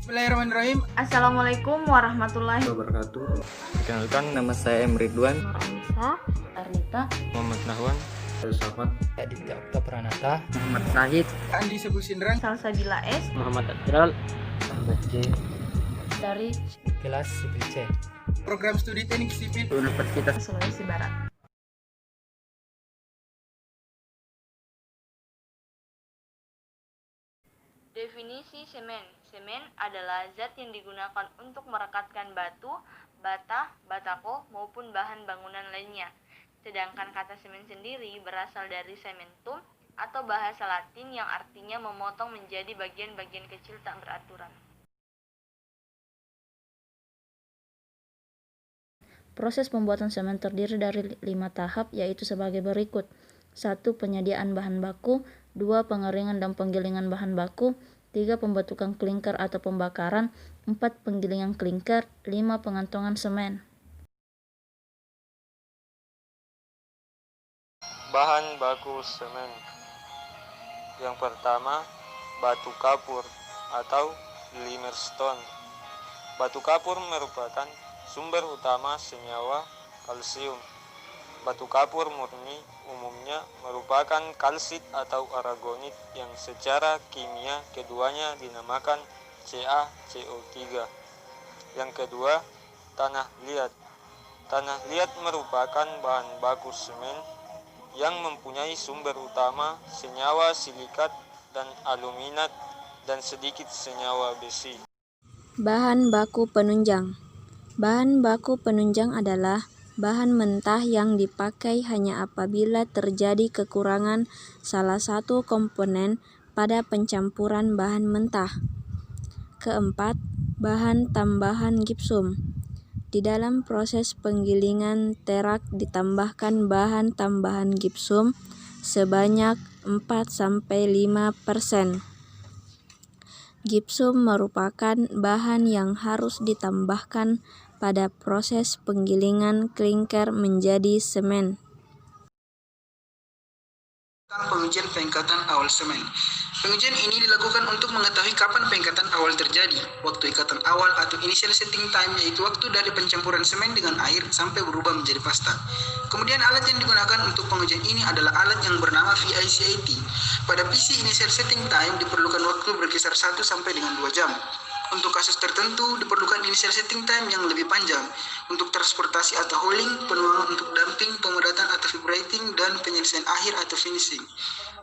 Bismillahirrahmanirrahim. Assalamualaikum warahmatullahi wabarakatuh. Perkenalkan, nama saya M. Ridwan, Anissa, Arnita, Muhammad Nahwan, Safat, Aditya Okta Pranata, Muhammad Nahid, Andi Sebusindrang, Salsabila S, Muhammad Adral, Ahmad J. dari Kelas Sipil C. Program Studi Teknik Sipil Universitas Sulawesi Barat. Definisi semen. Semen adalah zat yang digunakan untuk merekatkan batu, bata, batako, maupun bahan bangunan lainnya. Sedangkan kata semen sendiri berasal dari sementum atau bahasa Latin yang artinya memotong menjadi bagian-bagian kecil tak beraturan. Proses pembuatan semen terdiri dari 5 tahap, yaitu sebagai berikut. 1. Penyediaan bahan baku. 2. Pengeringan dan penggilingan bahan baku. 3. Pembentukan klinker atau pembakaran. 4. Penggilingan klinker. 5. Pengantongan semen. Bahan baku semen. Yang pertama, batu kapur atau limestone. Batu kapur merupakan sumber utama senyawa kalsium. Batu kapur murni umumnya merupakan kalsit atau aragonit yang secara kimia keduanya dinamakan CaCO3. Yang kedua, tanah liat. Tanah liat merupakan bahan baku semen yang mempunyai sumber utama senyawa silikat dan aluminat dan sedikit senyawa besi. Bahan baku penunjang. Bahan baku penunjang adalah bahan mentah yang dipakai hanya apabila terjadi kekurangan salah satu komponen pada pencampuran bahan mentah. Keempat, bahan tambahan gipsum. Di dalam proses penggilingan terak ditambahkan bahan tambahan gipsum sebanyak 4-5%. Gipsum merupakan bahan yang harus ditambahkan pada proses penggilingan klinker menjadi semen. Pengujian pengikatan awal semen. Pengujian ini dilakukan untuk mengetahui kapan pengikatan awal terjadi. Waktu ikatan awal atau initial setting time yaitu waktu dari pencampuran semen dengan air sampai berubah menjadi pasta. Kemudian alat yang digunakan untuk pengujian ini adalah alat yang bernama VICAT. Pada PC initial setting time diperlukan waktu berkisar 1 sampai dengan 2 jam. Untuk kasus tertentu diperlukan initial setting time yang lebih panjang untuk transportasi atau hauling, penuangan untuk dumping, pemedatan atau vibrating, dan penyelesaian akhir atau finishing.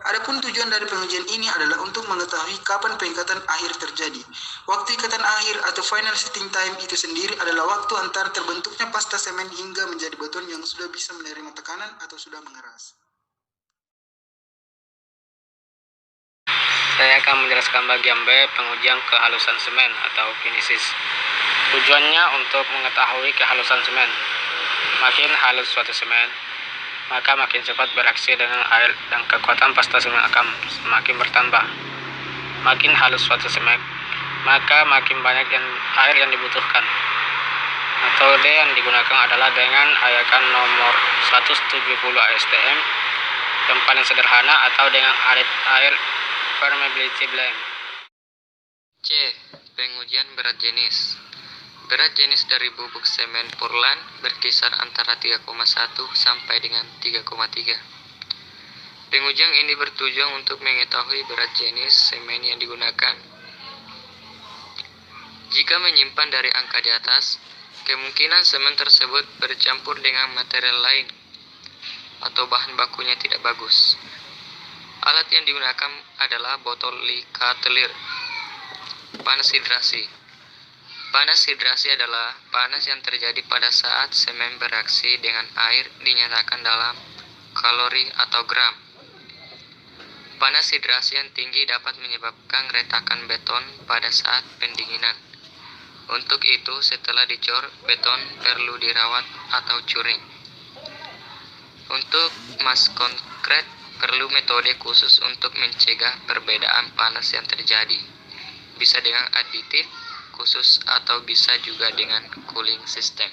Adapun tujuan dari pengujian ini adalah untuk mengetahui kapan pengikatan akhir terjadi. Waktu ikatan akhir atau final setting time itu sendiri adalah waktu antara terbentuknya pasta semen hingga menjadi beton yang sudah bisa menerima tekanan atau sudah mengeras. Saya akan menjelaskan bagian B, pengujian kehalusan semen atau finishes. Tujuannya untuk mengetahui kehalusan semen. Makin halus suatu semen, maka makin cepat bereaksi dengan air dan kekuatan pasta semen akan semakin bertambah. Makin halus suatu semen, maka makin banyak air yang dibutuhkan. Metode yang digunakan adalah dengan ayakan nomor 170 ASTM yang paling sederhana atau dengan air permeability blend. C. Pengujian berat jenis. Berat jenis dari bubuk semen Portland berkisar antara 3,1 sampai dengan 3,3. Pengujian ini bertujuan untuk mengetahui berat jenis semen yang digunakan. Jika menyimpan dari angka di atas, kemungkinan semen tersebut bercampur dengan material lain atau bahan bakunya tidak bagus. Alat yang digunakan adalah botol Lee-Cutler. Panas hidrasi. Panas hidrasi adalah panas yang terjadi pada saat semen bereaksi dengan air dinyatakan dalam kalori atau gram. Panas hidrasi yang tinggi dapat menyebabkan retakan beton pada saat pendinginan. Untuk itu, setelah dicor, beton perlu dirawat atau curing. Untuk mas konkret, perlu metode khusus untuk mencegah perbedaan panas yang terjadi. Bisa dengan aditif khusus atau bisa juga dengan cooling system.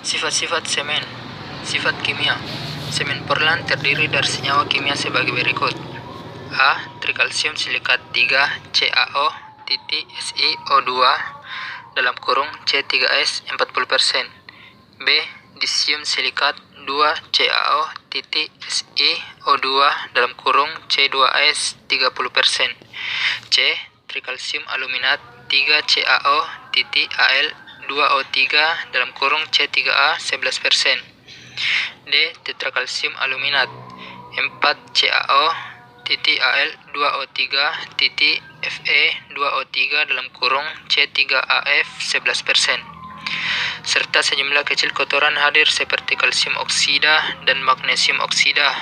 Sifat-sifat semen. Sifat kimia. Semen Portland terdiri dari senyawa kimia sebagai berikut. A. Trikalsium silikat 3 CaO titik SiO2 dalam kurung C3S 40%. B. Disium silikat 2 CaO titik SiO2 dalam kurung C2S 30%. C. Trikalsium aluminat 3 CaO titik Al2O3 dalam kurung C3A 11%. D. Tetrakalsium aluminat 4 CaO titik Al2O3 titik Fe2O3 dalam kurung C3AF 11%. Serta sejumlah kecil kotoran hadir seperti kalsium oksida dan magnesium oksida.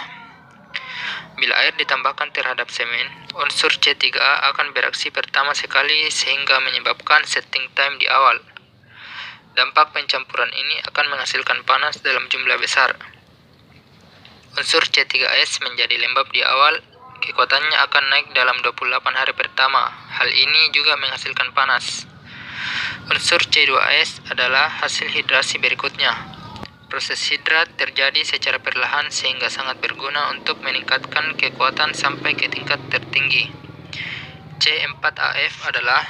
Bila air ditambahkan terhadap semen, unsur C3A akan bereaksi pertama sekali sehingga menyebabkan setting time di awal. Dampak pencampuran ini akan menghasilkan panas dalam jumlah besar. Unsur C3S menjadi lembab di awal, kekuatannya akan naik dalam 28 hari pertama. Hal ini juga menghasilkan panas. Unsur C2S adalah hasil hidrasi berikutnya. Proses hidrat terjadi secara perlahan sehingga sangat berguna untuk meningkatkan kekuatan sampai ke tingkat tertinggi. C4AF adalah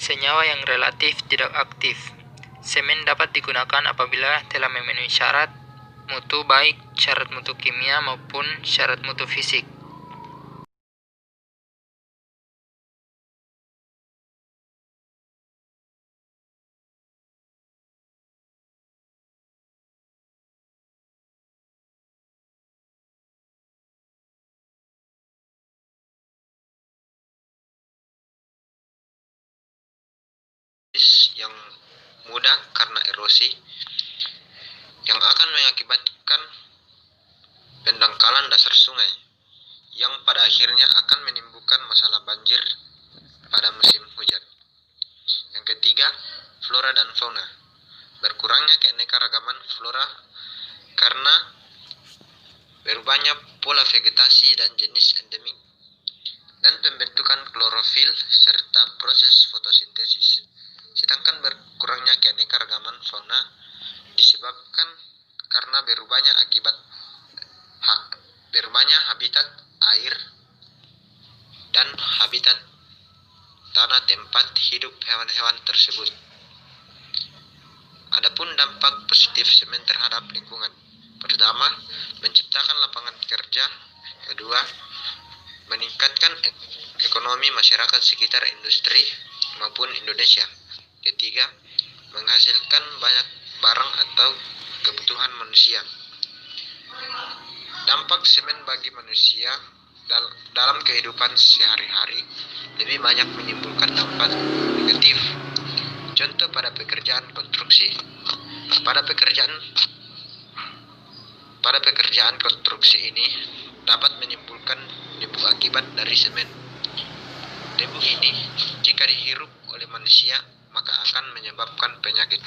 senyawa yang relatif tidak aktif. Semen dapat digunakan apabila telah memenuhi syarat mutu baik syarat mutu kimia maupun syarat mutu fisik. Yang mudah karena erosi yang akan mengakibatkan pendangkalan dasar sungai yang pada akhirnya akan menimbulkan masalah banjir pada musim hujan. Yang ketiga, flora dan fauna. Berkurangnya keanekaragaman flora karena berubahnya pola vegetasi dan jenis endemik dan pembentukan klorofil serta proses fotosintesis. Sedangkan berkurangnya keanekaragaman fauna disebabkan karena berubahnya habitat air dan habitat tanah tempat hidup hewan-hewan tersebut. Adapun dampak positif semen terhadap lingkungan. Pertama, menciptakan lapangan kerja. Kedua, meningkatkan ekonomi masyarakat sekitar industri maupun Indonesia. Ketiga, menghasilkan banyak barang atau kebutuhan manusia. Dampak semen bagi manusia dalam kehidupan sehari-hari lebih banyak menimbulkan dampak negatif. Contoh pada pekerjaan konstruksi. Pada pekerjaan konstruksi ini dapat menimbulkan debu akibat dari semen. Debu ini jika dihirup oleh manusia maka akan menyebabkan penyakit.